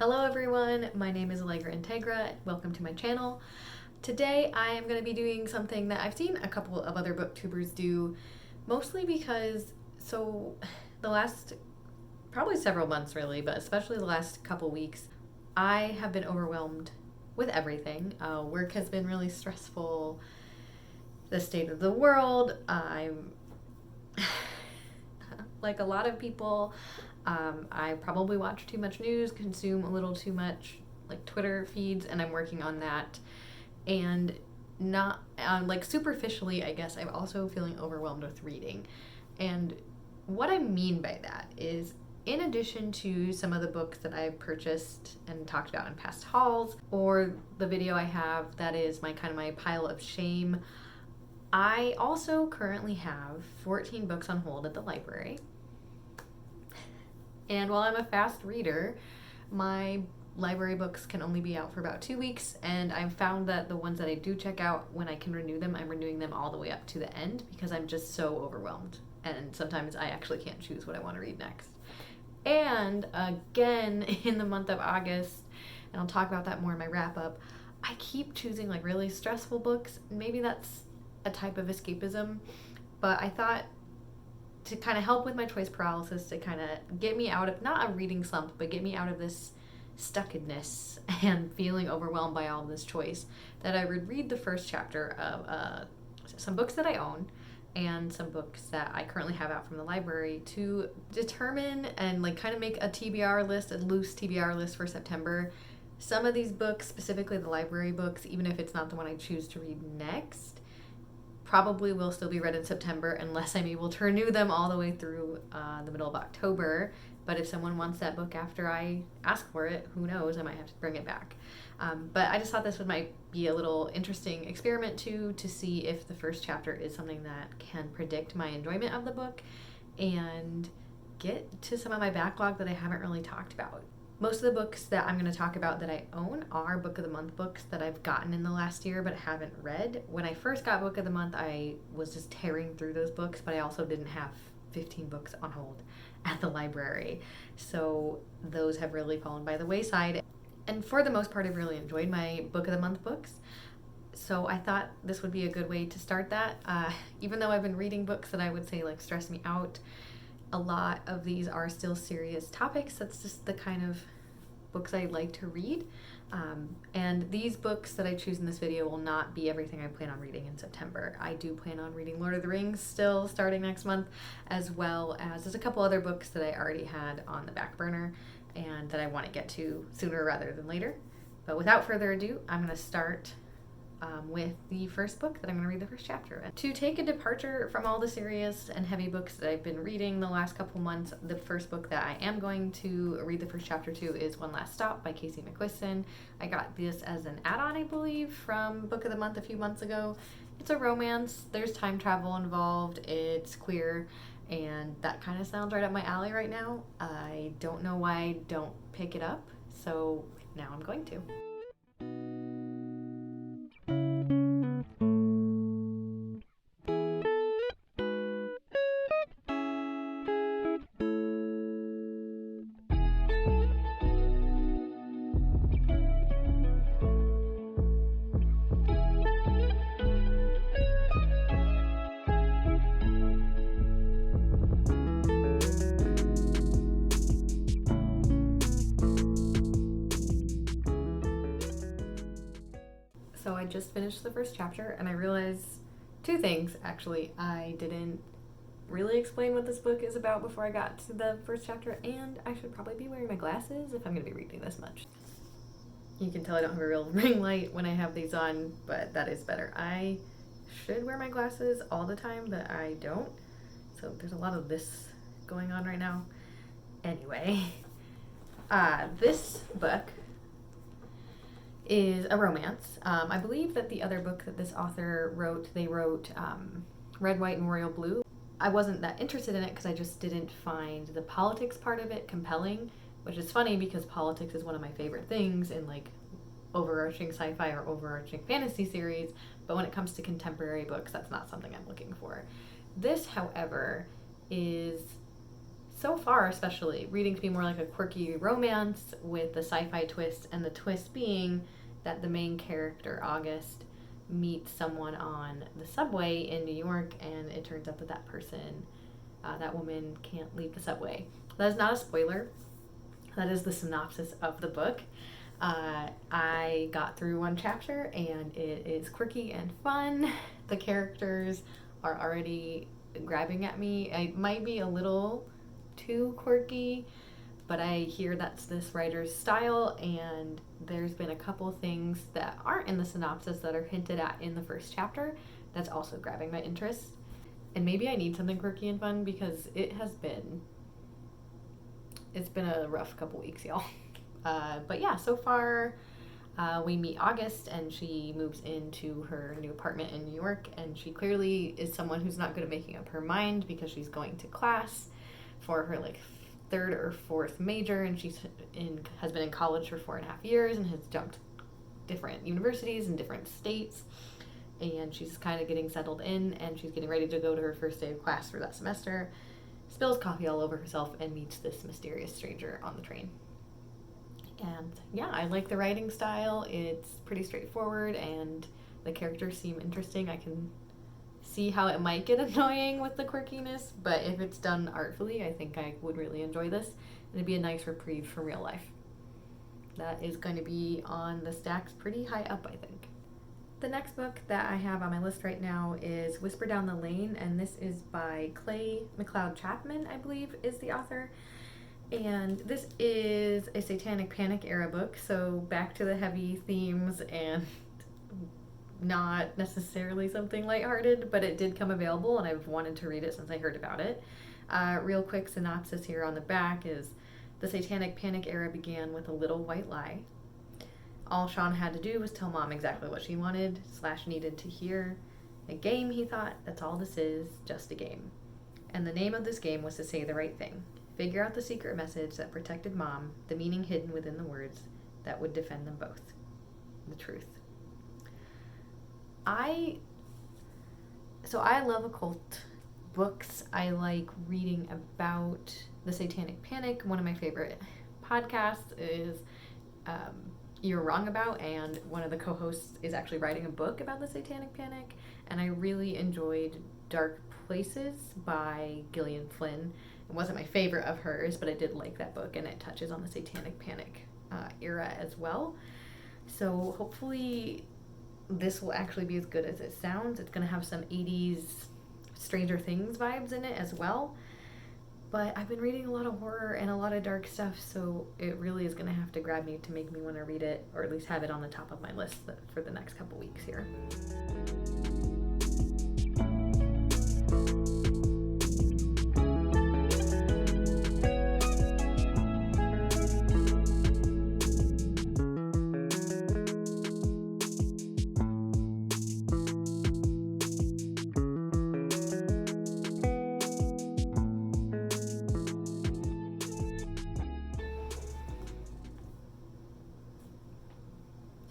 Hello everyone, my name is Allegra Integra. Welcome to my channel. Today I am going to be doing something that I've seen a couple of other booktubers do, mostly because, the last, probably several months really, but especially the last couple weeks, I have been overwhelmed with everything. Work has been really stressful, the state of the world, I'm like a lot of people, I probably watch too much news, consume a little too much like Twitter feeds, and I'm working on that. And not like superficially, I guess I'm also feeling overwhelmed with reading. And what I mean by that is, in addition to some of the books that I've purchased and talked about in past hauls, or the video I have that is my pile of shame, I also currently have 14 books on hold at the library. And while I'm a fast reader, my library books can only be out for about 2 weeks, and I've found that the ones that I do check out, when I can renew them, I'm renewing them all the way up to the end because I'm just so overwhelmed. And sometimes I actually can't choose what I want to read next. And again, in the month of August, and I'll talk about that more in my wrap up, I keep choosing like really stressful books. Maybe that's a type of escapism, but I thought to kind of help with my choice paralysis, to kind of get me out of, not a reading slump, but get me out of this stuckedness and feeling overwhelmed by all of this choice, that I would read the first chapter of some books that I own and some books that I currently have out from the library, to determine and like kind of make a TBR list, a loose TBR list for September. Some of these books, specifically the library books, even if it's not the one I choose to read next, probably will still be read in September unless I'm able to renew them all the way through the middle of October. But if someone wants that book after I ask for it, who knows, I might have to bring it back. But I just thought this might be a little interesting experiment to see if the first chapter is something that can predict my enjoyment of the book and get to some of my backlog that I haven't really talked about. Most of the books that I'm going to talk about that I own are Book of the Month books that I've gotten in the last year but haven't read. When I first got Book of the Month, I was just tearing through those books, but I also didn't have 15 books on hold at the library. So those have really fallen by the wayside. And for the most part, I've really enjoyed my Book of the Month books. So I thought this would be a good way to start that. Even though I've been reading books that I would say like stress me out, a lot of these are still serious topics. That's just the kind of books I like to read. And these books that I choose in this video will not be everything I plan on reading in September. I do plan on reading Lord of the Rings still starting next month, as well as there's a couple other books that I already had on the back burner and that I want to get to sooner rather than later. But without further ado, I'm going to start with the first book that I'm going to read the first chapter. To take a departure from all the serious and heavy books that I've been reading the last couple months, the first book that I am going to read the first chapter to is One Last Stop by Casey McQuiston. I got this as an add-on, I believe, from Book of the Month a few months ago. It's a romance, there's time travel involved, it's queer, and that kind of sounds right up my alley right now. I don't know why I don't pick it up, so now I'm going to. So I just finished the first chapter and I realized two things, actually. I didn't really explain what this book is about before I got to the first chapter, and I should probably be wearing my glasses if I'm going to be reading this much. You can tell I don't have a real ring light when I have these on, but that is better. I should wear my glasses all the time, but I don't. So there's a lot of this going on right now. Anyway, this book is a romance. I believe that the other book that this author wrote, they wrote Red, White, and Royal Blue. I wasn't that interested in it because I just didn't find the politics part of it compelling, which is funny because politics is one of my favorite things in like overarching sci-fi or overarching fantasy series, but when it comes to contemporary books, that's not something I'm looking for. This, however, is so far, especially, reading to be more like a quirky romance with the sci-fi twist, and the twist being that the main character, August, meets someone on the subway in New York, and it turns out that that person, that woman, can't leave the subway. That is not a spoiler. That is the synopsis of the book. I got through one chapter, and it is quirky and fun. The characters are already grabbing at me. It might be a little too quirky, but I hear that's this writer's style, and there's been a couple things that aren't in the synopsis that are hinted at in the first chapter that's also grabbing my interest. And maybe I need something quirky and fun because it's been a rough couple weeks, y'all. But yeah, so far we meet August, and she moves into her new apartment in New York, and she clearly is someone who's not good at making up her mind because she's going to class for her like third or fourth major, and has been in college for 4.5 years and has jumped different universities in different states, and she's kind of getting settled in, and she's getting ready to go to her first day of class for that semester, spills coffee all over herself, and meets this mysterious stranger on the train. And yeah, I like the writing style. It's pretty straightforward, and the characters seem interesting. I can see how it might get annoying with the quirkiness, but if it's done artfully, I think I would really enjoy this. And it'd be a nice reprieve from real life. That is going to be on the stacks pretty high up, I think. The next book that I have on my list right now is Whisper Down the Lane, and this is by Clay McLeod Chapman, I believe is the author. And this is a Satanic Panic era book, so back to the heavy themes and not necessarily something lighthearted, but it did come available, and I've wanted to read it since I heard about it. Real quick synopsis here on the back is, the Satanic Panic era began with a little white lie. All Sean had to do was tell Mom exactly what she wanted/needed to hear. A game, he thought. That's all this is, just a game. And the name of this game was to say the right thing. Figure out the secret message that protected Mom, the meaning hidden within the words that would defend them both. The truth. I love occult books. I like reading about the Satanic Panic. One of my favorite podcasts is You're Wrong About, and one of the co-hosts is actually writing a book about the Satanic Panic, and I really enjoyed Dark Places by Gillian Flynn. It wasn't my favorite of hers, but I did like that book, and it touches on the Satanic Panic era as well. So hopefully this will actually be as good as it sounds. It's going to have some 80s Stranger Things vibes in it as well. But I've been reading a lot of horror and a lot of dark stuff, so it really is going to have to grab me to make me want to read it, or at least have it on the top of my list for the next couple weeks here.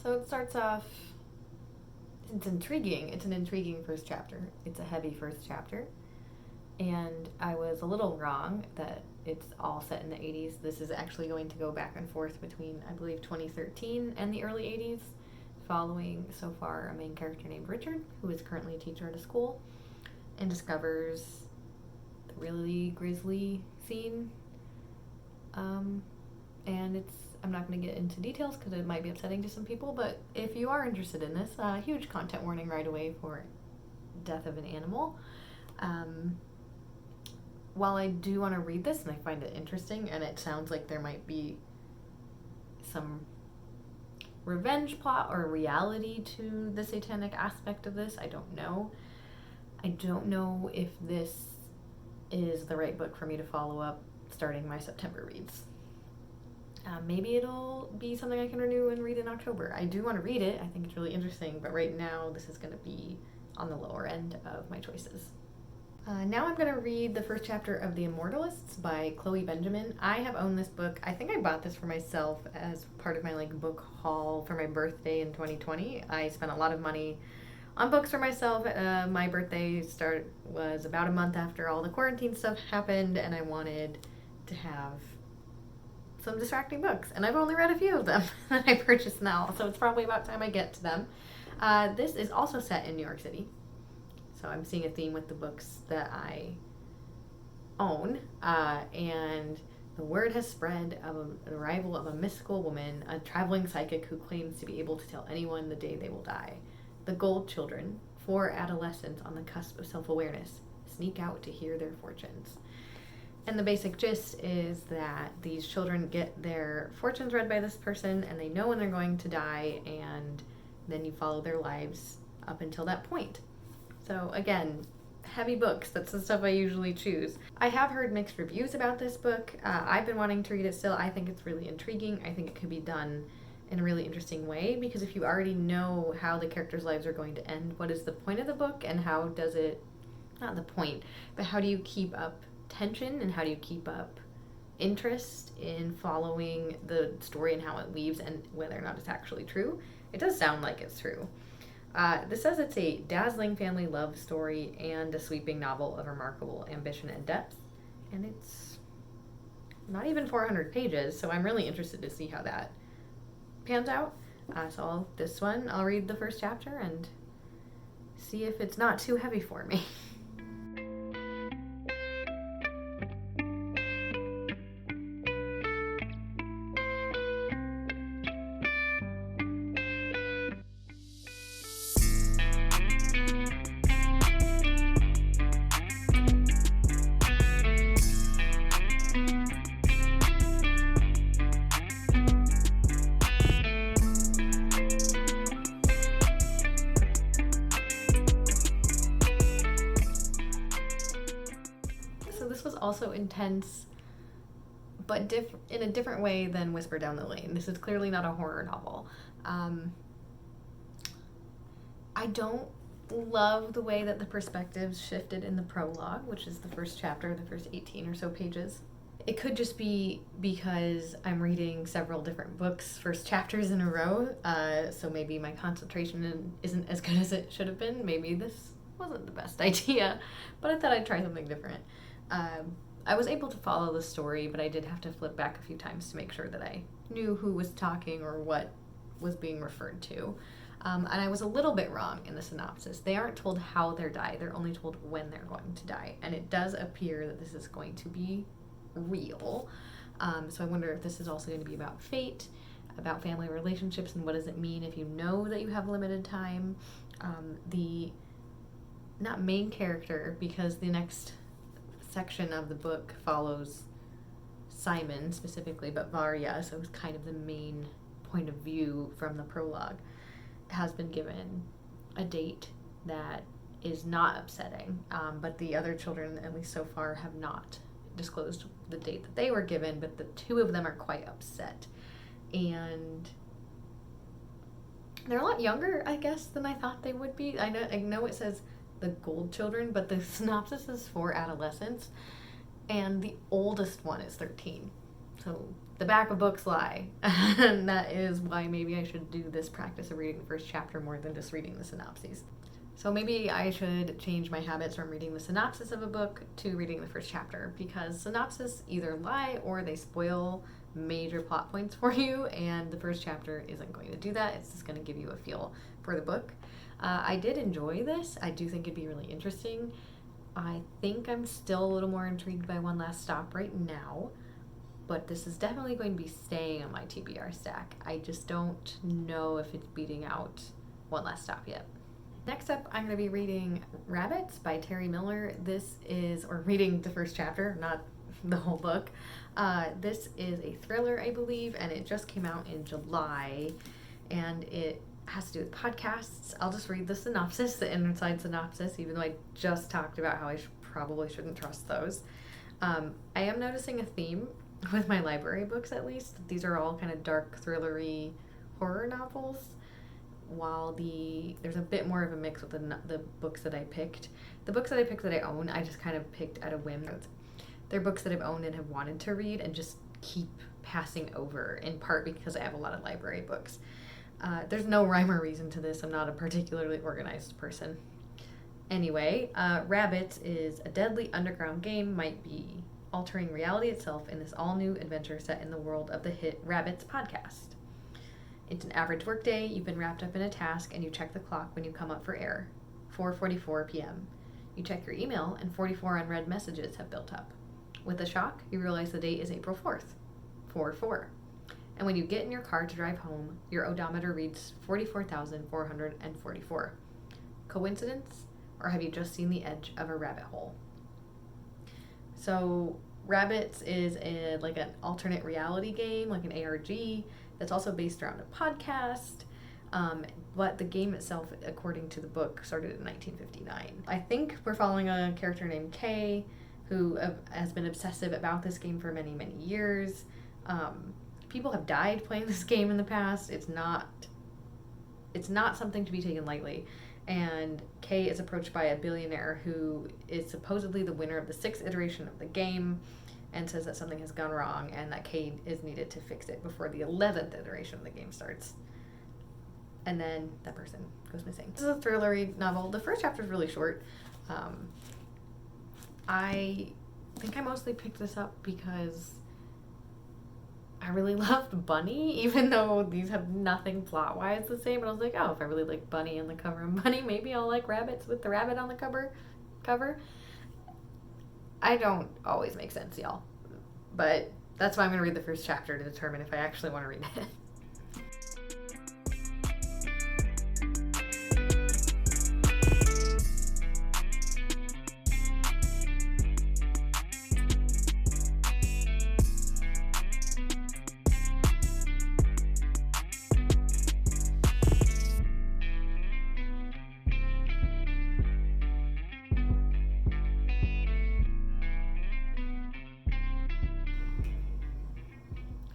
So it starts off, it's intriguing. It's an intriguing first chapter. It's a heavy first chapter. And I was a little wrong that it's all set in the 80s. This is actually going to go back and forth between, I believe, 2013 and the early 80s, following, so far, a main character named Richard, who is currently a teacher at a school, and discovers the really grisly scene. And I'm not going to get into details because it might be upsetting to some people, but if you are interested in this, huge content warning right away for death of an animal. While I do want to read this and I find it interesting, and it sounds like there might be some revenge plot or reality to the satanic aspect of this, I don't know. I don't know if this is the right book for me to follow up starting my September reads. Maybe it'll be something I can renew and read in October. I do want to read it. I think it's really interesting, but right now this is going to be on the lower end of my choices. Now I'm going to read the first chapter of The Immortalists by Chloe Benjamin. I have owned this book. I think I bought this for myself as part of my book haul for my birthday in 2020. I spent a lot of money on books for myself. My birthday was about a month after all the quarantine stuff happened, and I wanted to have some distracting books, and I've only read a few of them that I purchased now, so it's probably about time I get to them. This is also set in New York City, so I'm seeing a theme with the books that I own, and the word has spread of the arrival of a mystical woman, a traveling psychic who claims to be able to tell anyone the day they will die. The Gold Children, 4 adolescents on the cusp of self-awareness, sneak out to hear their fortunes. And the basic gist is that these children get their fortunes read by this person, and they know when they're going to die, and then you follow their lives up until that point. So again, heavy books. That's the stuff I usually choose. I have heard mixed reviews about this book. I've been wanting to read it still. I think it's really intriguing. I think it could be done in a really interesting way, because if you already know how the characters' lives are going to end, what is the point of the book, and how does it, not the point, but how do you keep up tension, and how do you keep up interest in following the story and how it weaves, and whether or not it's actually true. It does sound like it's true. This says it's a dazzling family love story and a sweeping novel of remarkable ambition and depth, and it's not even 400 pages, so I'm really interested to see how that pans out. So this one, I'll read the first chapter and see if it's not too heavy for me. This was also intense, but in a different way than Whisper Down the Lane. This is clearly not a horror novel. I don't love the way that the perspectives shifted in the prologue, which is the first chapter, the first 18 or so pages. It could just be because I'm reading several different books, first chapters in a row, so maybe my concentration isn't as good as it should have been. Maybe this wasn't the best idea, but I thought I'd try something different. I was able to follow the story, but I did have to flip back a few times to make sure that I knew who was talking or what was being referred to. And I was a little bit wrong in the synopsis. They aren't told how they're dying, they're only told when they're going to die. And it does appear that this is going to be real. So I wonder if this is also going to be about fate, about family relationships, and what does it mean if you know that you have limited time. The not main character, because the next section of the book follows Simon specifically, but Varya, so it's kind of the main point of view from the prologue, has been given a date that is not upsetting, but the other children, at least so far, have not disclosed the date that they were given, but the 2 of them are quite upset. And they're a lot younger, I guess, than I thought they would be. I know it says the Gold Children, but the synopsis is for adolescents, and the oldest one is 13. So the back of books lie, and that is why maybe I should do this practice of reading the first chapter more than just reading the synopses. So maybe I should change my habits from reading the synopsis of a book to reading the first chapter, because synopsis either lie or they spoil major plot points for you, and the first chapter isn't going to do that. It's just going to give you a feel for the book. I did enjoy this. I do think it'd be really interesting. I think I'm still a little more intrigued by One Last Stop right now, but this is definitely going to be staying on my TBR stack. I just don't know if it's beating out One Last Stop yet. Next up, I'm going to be reading Rabbits by Terry Miller. Reading the first chapter, not the whole book. This is a thriller, I believe, and it just came out in July, and it has to do with podcasts. I'll just read the synopsis, the inside synopsis, even though I just talked about how I probably shouldn't trust those. I am noticing a theme with my library books, at least. These are all kind of dark, thrillery horror novels, while there's a bit more of a mix with the books that I picked. The books that I picked that I own, I just kind of picked at a whim. They're books that I've owned and have wanted to read and just keep passing over, in part because I have a lot of library books. There's no rhyme or reason to this. I'm not a particularly organized person. Anyway, Rabbits is a deadly underground game, might be altering reality itself in this all-new adventure set in the world of the hit Rabbits podcast. It's an average workday, you've been wrapped up in a task, and you check the clock when you come up for air. 4:44 p.m. You check your email, and 44 unread messages have built up. With a shock, you realize the date is April 4th. 4-4. And when you get in your car to drive home, your odometer reads 44,444. Coincidence? Or have you just seen the edge of a rabbit hole? So, Rabbits is like an alternate reality game, like an ARG, that's also based around a podcast. But the game itself, according to the book, started in 1959. I think we're following a character named Kay, who has been obsessive about this game for many, many years. People have died playing this game in the past. It's not something to be taken lightly. And Kay is approached by a billionaire who is supposedly the winner of the 6th iteration of the game and says that something has gone wrong and that Kay is needed to fix it before the 11th iteration of the game starts. And then that person goes missing. This is a thrillery novel. The first chapter is really short. I think I mostly picked this up because I really loved Bunny, even though these have nothing plot-wise the same. But I was like, oh, if I really like Bunny on the cover and Bunny, maybe I'll like Rabbits with the rabbit on the cover. I don't always make sense, y'all. But that's why I'm going to read the first chapter to determine if I actually want to read it.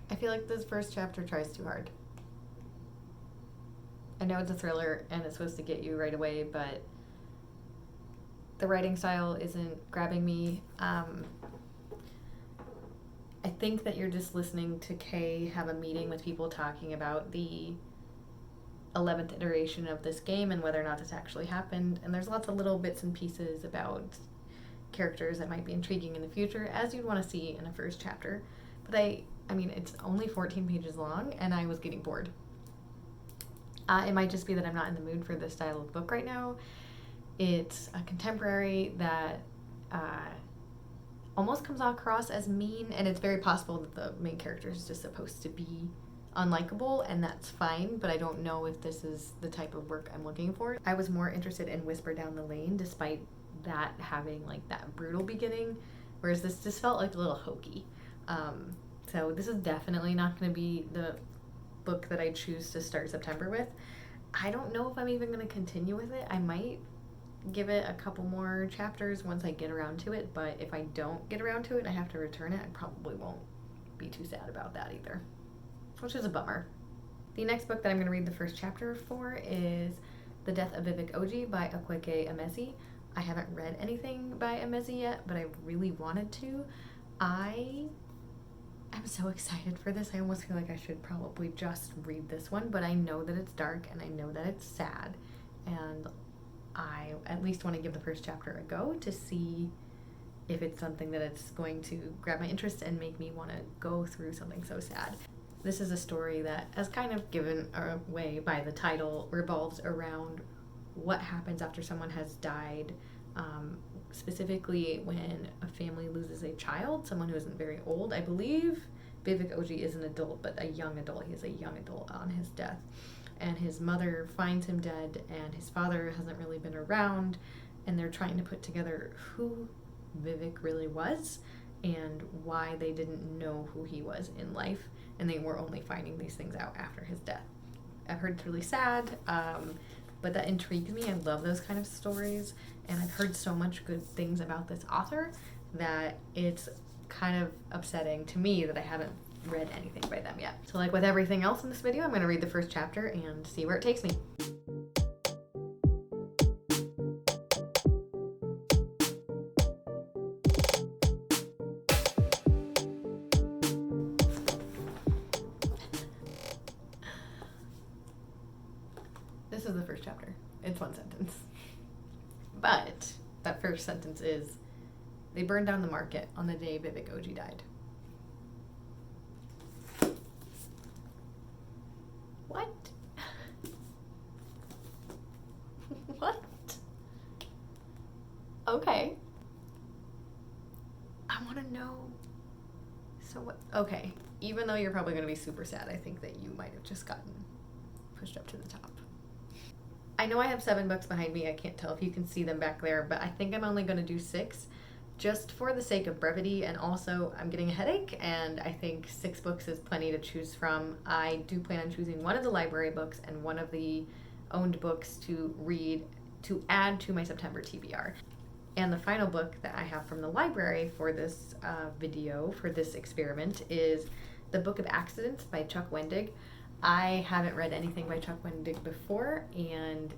I feel like this first chapter tries too hard. I know it's a thriller and it's supposed to get you right away, but the writing style isn't grabbing me. I think that you're just listening to Kay have a meeting with people talking about the 11th iteration of this game and whether or not this actually happened. And there's lots of little bits and pieces about characters that might be intriguing in the future, as you'd want to see in a first chapter. But I mean, it's only 14 pages long, and I was getting bored. It might just be that I'm not in the mood for this style of book right now. It's a contemporary that almost comes across as mean, and it's very possible that the main character is just supposed to be unlikable, and that's fine, but I don't know if this is the type of work I'm looking for. I was more interested in Whisper Down the Lane, despite that having like that brutal beginning, whereas this just felt like a little hokey. So this is definitely not going to be the book that I choose to start September with. I don't know if I'm even going to continue with it. I might give it a couple more chapters once I get around to it, but if I don't get around to it and I have to return it, I probably won't be too sad about that either, which is a bummer. The next book that I'm going to read the first chapter for is The Death of Vivek Oji by Akweke Emezi. I haven't read anything by Emezi yet, but I really wanted to. I'm so excited for this. I almost feel like I should probably just read this one, but I know that it's dark and I know that it's sad, and I at least want to give the first chapter a go to see if it's something that it's going to grab my interest and make me want to go through something so sad. This is a story that, as kind of given away by the title, revolves around what happens after someone has died, specifically when a family loses a child, someone who isn't very old. I believe Vivek Oji is an adult, but a young adult. He is a young adult on his death. And his mother finds him dead, and his father hasn't really been around, and they're trying to put together who Vivek really was and why they didn't know who he was in life, and they were only finding these things out after his death. I've heard it's really sad, but that intrigues me. I love those kind of stories, and I've heard so much good things about this author that it's kind of upsetting to me that I haven't read anything by them yet. So like with everything else in this video, I'm going to read the first chapter and see where it takes me. This is the first chapter. It's one sentence. But that first sentence is, They burned down the market on the day Vivek Oji died. What? What? Okay. I want to know. So what? Okay. Even though you're probably going to be super sad, I think that you might have just gotten pushed up to the top. I know I have 7 books behind me. I can't tell if you can see them back there, but I think I'm only going to do 6 just for the sake of brevity, and also I'm getting a headache, and I think 6 books is plenty to choose from. I do plan on choosing one of the library books and one of the owned books to read to add to my September TBR. And the final book that I have from the library for this video, for this experiment, is The Book of Accidents by Chuck Wendig. I haven't read anything by Chuck Wendig before, and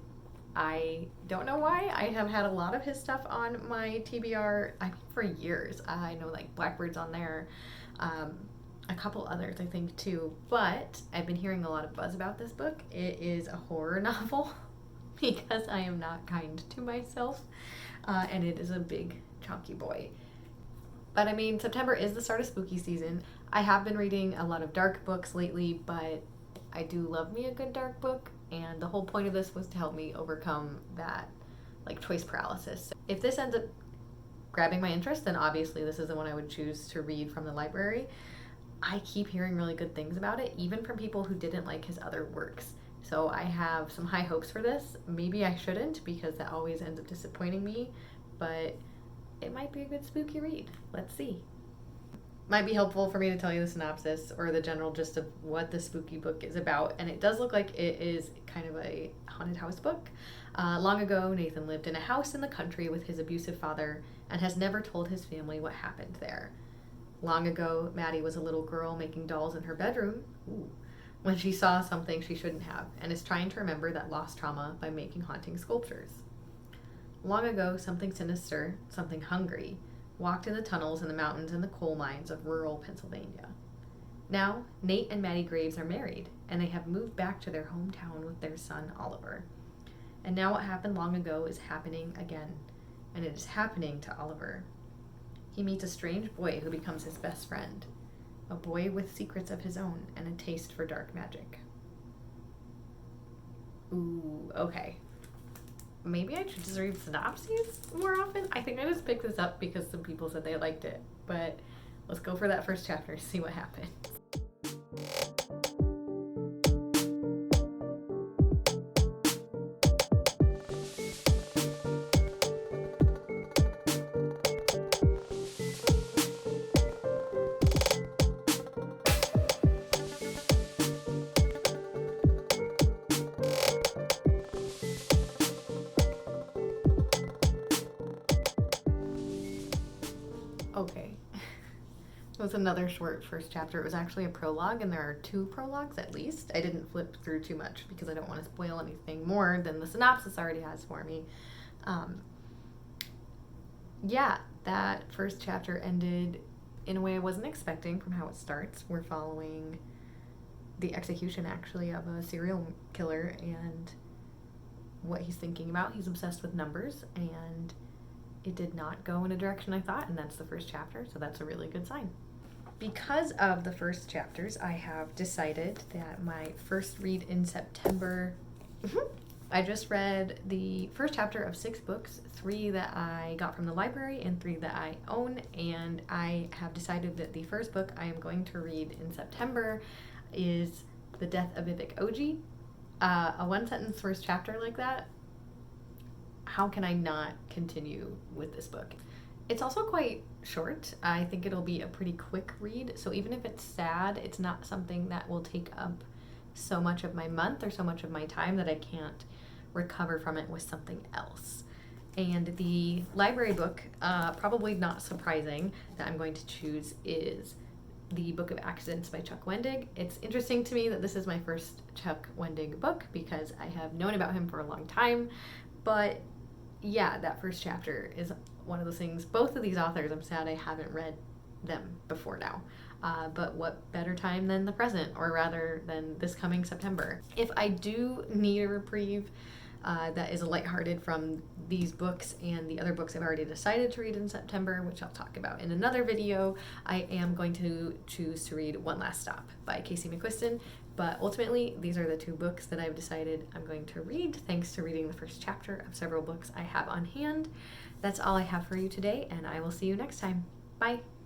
I don't know why. I have had a lot of his stuff on my TBR, I mean, for years. I know like Blackbird's on there, a couple others I think too, but I've been hearing a lot of buzz about this book. It is a horror novel because I am not kind to myself, and it is a big chunky boy. But I mean, September is the start of spooky season. I have been reading a lot of dark books lately, but I do love me a good dark book, and the whole point of this was to help me overcome that like choice paralysis. If this ends up grabbing my interest, then obviously this is the one I would choose to read from the library. I keep hearing really good things about it, even from people who didn't like his other works. So I have some high hopes for this. Maybe I shouldn't, because that always ends up disappointing me, but it might be a good spooky read. Let's see. Might be helpful for me to tell you the synopsis or the general gist of what the spooky book is about, and it does look like it is kind of a haunted house book. Long ago, Nathan lived in a house in the country with his abusive father and has never told his family what happened there. Long ago, Maddie was a little girl making dolls in her bedroom when she saw something she shouldn't have, and is trying to remember that lost trauma by making haunting sculptures. Long ago, something sinister, something hungry, walked in the tunnels in the mountains and the coal mines of rural Pennsylvania. Now, Nate and Maddie Graves are married, and they have moved back to their hometown with their son, Oliver. And now what happened long ago is happening again, and it is happening to Oliver. He meets a strange boy who becomes his best friend, a boy with secrets of his own and a taste for dark magic. Ooh, okay. Maybe I should just read synopses more often. I think I just picked this up because some people said they liked it. But let's go for that first chapter, see what happens. Okay. It was another short first chapter. It was actually a prologue, and there are 2 prologues at least. I didn't flip through too much because I don't want to spoil anything more than the synopsis already has for me. Yeah, that first chapter ended in a way I wasn't expecting from how it starts. We're following the execution, actually, of a serial killer and what he's thinking about. He's obsessed with numbers, and it did not go in a direction I thought, and that's the first chapter, so that's a really good sign. Because of the first chapters, I have decided that my first read in September, I just read the first chapter of 6 books, 3 that I got from the library and 3 that I own, and I have decided that the first book I am going to read in September is The Death of Vivek Oji. A 1-sentence first chapter like that, how can I not continue with this book? It's also quite short. I think it'll be a pretty quick read, so even if it's sad, it's not something that will take up so much of my month or so much of my time that I can't recover from it with something else. And the library book, probably not surprising that I'm going to choose, is The Book of Accidents by Chuck Wendig. It's interesting to me that this is my first Chuck Wendig book because I have known about him for a long time, but yeah, that first chapter is one of those things. Both of these authors, I'm sad I haven't read them before now. But what better time than the present, or rather than this coming September. If I do need a reprieve, that is lighthearted from these books and the other books I've already decided to read in September, which I'll talk about in another video. I am going to choose to read One Last Stop by Casey McQuiston, but ultimately these are the two books that I've decided I'm going to read, thanks to reading the first chapter of several books I have on hand. That's all I have for you today, and I will see you next time. Bye!